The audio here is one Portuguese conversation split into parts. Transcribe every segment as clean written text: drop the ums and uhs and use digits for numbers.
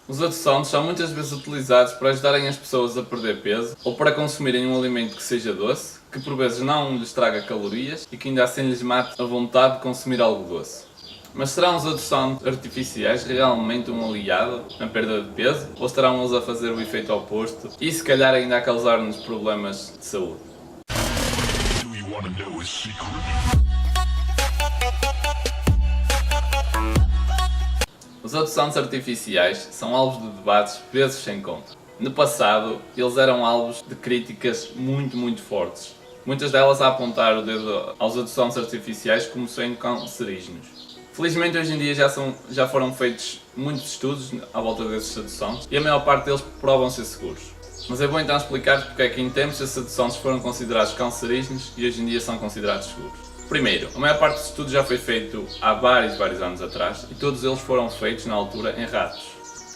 Os adoçantes são muitas vezes utilizados para ajudarem as pessoas a perder peso ou para consumirem um alimento que seja doce, que por vezes não lhes traga calorias e que ainda assim lhes mate a vontade de consumir algo doce. Mas serão os adoçantes artificiais realmente um aliado na perda de peso ou estarão eles a fazer o efeito oposto e se calhar ainda a causar-nos problemas de saúde? Os adoçantes artificiais são alvos de debates vezes sem conta. No passado, eles eram alvos de críticas muito fortes, muitas delas a apontar o dedo aos adoçantes artificiais como sendo cancerígenos. Felizmente hoje em dia já foram feitos muitos estudos à volta desses adoçantes e a maior parte deles provam ser seguros. Mas é bom então explicar porque é que em tempos esses adoçantes foram considerados cancerígenos e hoje em dia são considerados seguros. Primeiro, a maior parte dos estudos já foi feito há vários anos atrás e todos eles foram feitos na altura em ratos.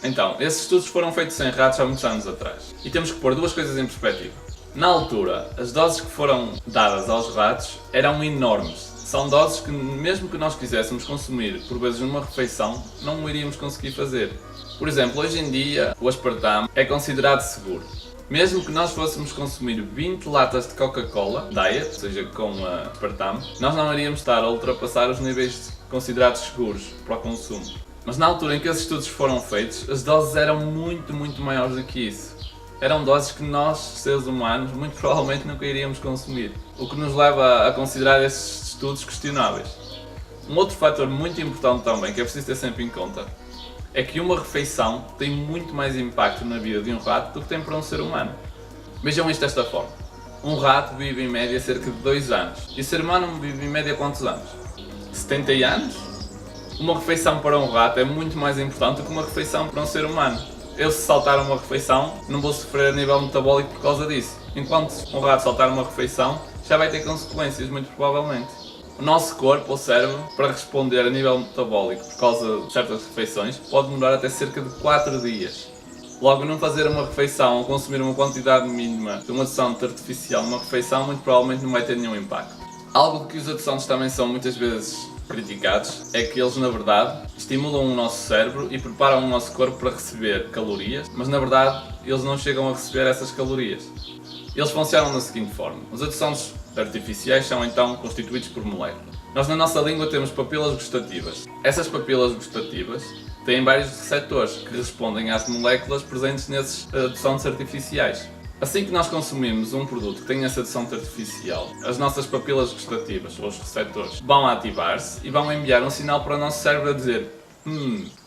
Então, esses estudos foram feitos em ratos há muitos anos atrás e temos que pôr duas coisas em perspectiva. Na altura, as doses que foram dadas aos ratos eram enormes. São doses que mesmo que nós quiséssemos consumir por vezes numa refeição, não o iríamos conseguir fazer. Por exemplo, hoje em dia o aspartame é considerado seguro. Mesmo que nós fôssemos consumir 20 latas de Coca-Cola Diet, ou seja, com aspartame, nós não iríamos estar a ultrapassar os níveis considerados seguros para o consumo. Mas na altura em que esses estudos foram feitos, as doses eram muito maiores do que isso. Eram doses que nós, seres humanos, muito provavelmente nunca iríamos consumir, o que nos leva a considerar esses estudos questionáveis. Um outro fator muito importante também, que é preciso ter sempre em conta, é que uma refeição tem muito mais impacto na vida de um rato do que tem para um ser humano. Vejam isto desta forma. Um rato vive em média cerca de 2 anos. E o ser humano vive em média quantos anos? 70 anos? Uma refeição para um rato é muito mais importante do que uma refeição para um ser humano. Eu, se saltar uma refeição, não vou sofrer a nível metabólico por causa disso. Enquanto um rato saltar uma refeição, já vai ter consequências, muito provavelmente. O nosso corpo, ou cérebro, para responder a nível metabólico por causa de certas refeições, pode demorar até cerca de 4 dias. Logo, não fazer uma refeição ou consumir uma quantidade mínima de um adoçante artificial numa refeição, muito provavelmente não vai ter nenhum impacto. Algo que os adoçantes também são muitas vezes criticados é que eles, na verdade, estimulam o nosso cérebro e preparam o nosso corpo para receber calorias, mas na verdade eles não chegam a receber essas calorias. Eles funcionam da seguinte forma. Os adoçantes artificiais são então constituídos por moléculas. Nós na nossa língua temos papilas gustativas. Essas papilas gustativas têm vários receptores que respondem às moléculas presentes nesses adoçantes artificiais. Assim que nós consumimos um produto que tem essa adoçante artificial, as nossas papilas gustativas, ou os receptores, vão ativar-se e vão enviar um sinal para o nosso cérebro a dizer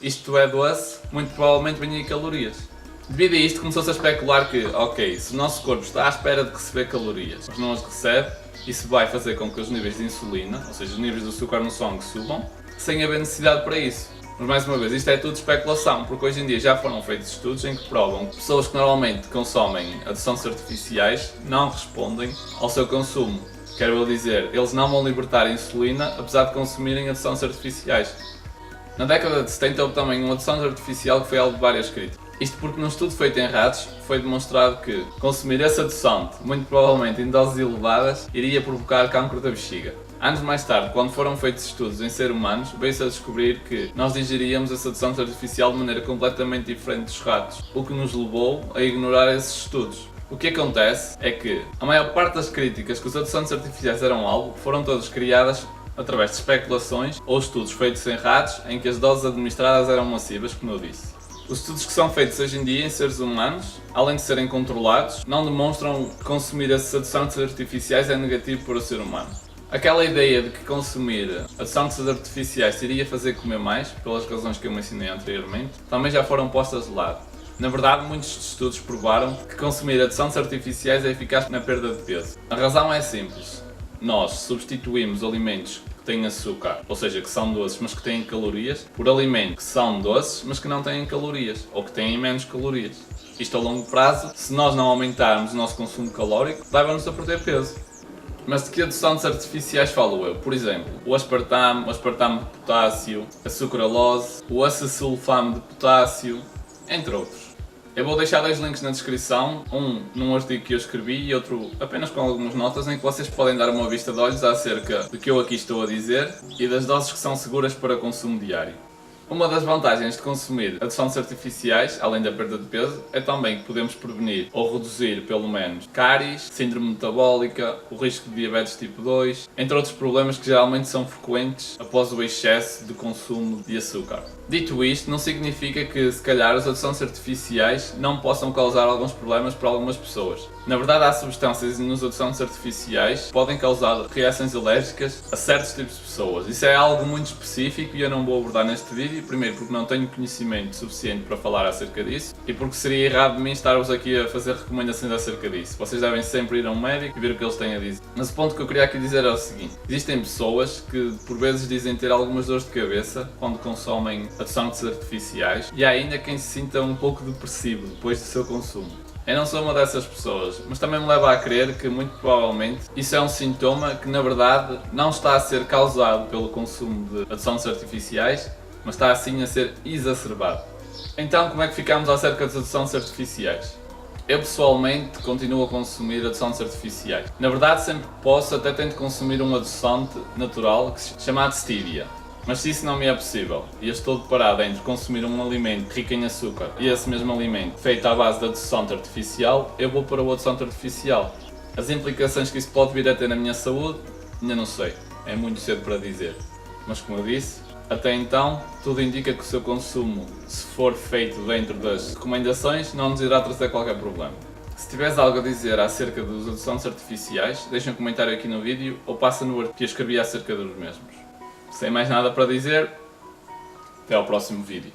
isto é doce, muito provavelmente vem aí calorias. Devido a isto, começou-se a especular que, ok, se o nosso corpo está à espera de receber calorias, mas não as recebe, isso vai fazer com que os níveis de insulina, ou seja, os níveis de açúcar no sangue subam, sem haver necessidade para isso. Mas mais uma vez, isto é tudo especulação, porque hoje em dia já foram feitos estudos em que provam que pessoas que normalmente consomem adoçantes artificiais não respondem ao seu consumo. Quero dizer, eles não vão libertar insulina apesar de consumirem adoçantes artificiais. Na década de 70 houve também um adoçante artificial que foi alvo de várias críticas. Isto porque num estudo feito em ratos foi demonstrado que consumir esse adoçante, muito provavelmente em doses elevadas, iria provocar cancro da bexiga. Anos mais tarde, quando foram feitos estudos em seres humanos, veio-se a descobrir que nós digeríamos esse adoçante artificial de maneira completamente diferente dos ratos, o que nos levou a ignorar esses estudos. O que acontece é que a maior parte das críticas que os adoçantes artificiais eram alvo foram todas criadas através de especulações ou estudos feitos em ratos em que as doses administradas eram massivas, como eu disse. Os estudos que são feitos hoje em dia em seres humanos, além de serem controlados, não demonstram que consumir esses adoçantes artificiais é negativo para o ser humano. Aquela ideia de que consumir adoçantes artificiais iria fazer comer mais, pelas razões que eu mencionei anteriormente, também já foram postas de lado. Na verdade, muitos estudos provaram que consumir adoçantes artificiais é eficaz na perda de peso. A razão é simples. Nós substituímos alimentos que têm açúcar, ou seja, que são doces, mas que têm calorias, por alimentos que são doces, mas que não têm calorias, ou que têm menos calorias. Isto a longo prazo, se nós não aumentarmos o nosso consumo calórico, leva-nos a perder peso. Mas de que adoçantes artificiais falo eu? Por exemplo, o aspartame de potássio, a sucralose, o acesulfame de potássio, entre outros. Eu vou deixar 2 links na descrição, um num artigo que eu escrevi e outro apenas com algumas notas em que vocês podem dar uma vista de olhos acerca do que eu aqui estou a dizer e das doses que são seguras para consumo diário. Uma das vantagens de consumir adoçantes artificiais, além da perda de peso, é também que podemos prevenir ou reduzir, pelo menos, cáries, síndrome metabólica, o risco de diabetes tipo 2, entre outros problemas que geralmente são frequentes após o excesso de consumo de açúcar. Dito isto, não significa que, se calhar, os adoçantes artificiais não possam causar alguns problemas para algumas pessoas. Na verdade, há substâncias nos adoçantes artificiais que podem causar reações alérgicas a certos tipos de pessoas. Isso é algo muito específico e eu não vou abordar neste vídeo, primeiro porque não tenho conhecimento suficiente para falar acerca disso e porque seria errado de mim estar-vos aqui a fazer recomendações acerca disso. Vocês devem sempre ir a um médico e ver o que eles têm a dizer. Mas o ponto que eu queria aqui dizer é o seguinte: existem pessoas que por vezes dizem ter algumas dores de cabeça quando consomem adoçantes artificiais e há ainda quem se sinta um pouco depressivo depois do seu consumo. Eu não sou uma dessas pessoas, mas também me leva a crer que, muito provavelmente, isso é um sintoma que, na verdade, não está a ser causado pelo consumo de adoçantes artificiais, mas está assim a ser exacerbado. Então, como é que ficamos acerca dos adoçantes artificiais? Eu, pessoalmente, continuo a consumir adoçantes artificiais. Na verdade, sempre que posso, até tento consumir um adoçante natural chamado Stevia. Mas se isso não me é possível e eu estou deparado entre consumir um alimento rico em açúcar e esse mesmo alimento feito à base de adoçante artificial, eu vou para o adoçante artificial. As implicações que isso pode vir a ter na minha saúde, ainda não sei, é muito cedo para dizer. Mas como eu disse, até então, tudo indica que o seu consumo, se for feito dentro das recomendações, não nos irá trazer qualquer problema. Se tiveres algo a dizer acerca dos adoçantes artificiais, deixa um comentário aqui no vídeo ou passa no artigo que eu escrevi acerca dos mesmos. Sem mais nada para dizer, até ao próximo vídeo.